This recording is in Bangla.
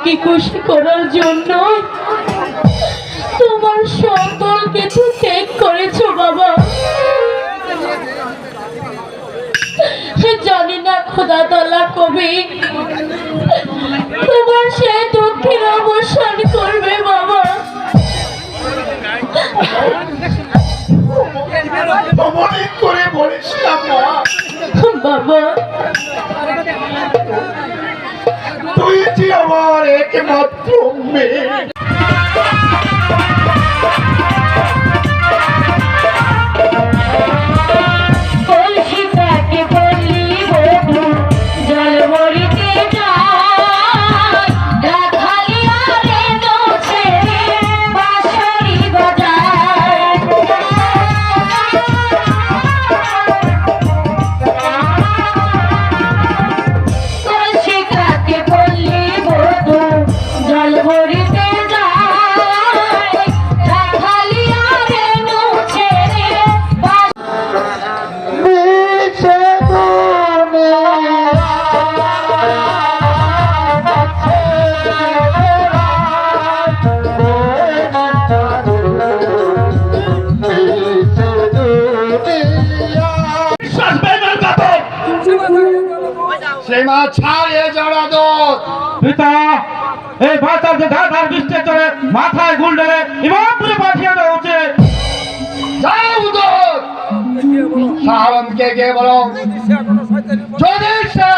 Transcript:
মাকে খুশি করার জন্য তোমার সকল কিছু ত্যাগ করেছো বাবা। জানি না খোদা তাআলা কবে তোমার সেই দুঃখের অবসান করবে বাবা। করে বলিস না বাবা, তুই যে আমার একমাত্র মেয়ে। সেমা ছাড়িয়ে জড়া দো পিতা এই ভাতার যে ধার ধার বৃষ্টি চলে মাথায় গুল ঢেলে ইমামপুরে পাঠিয়ে দেওয়া উচিত। যাও দোর সাহাবকে গিয়ে বলো যদি সে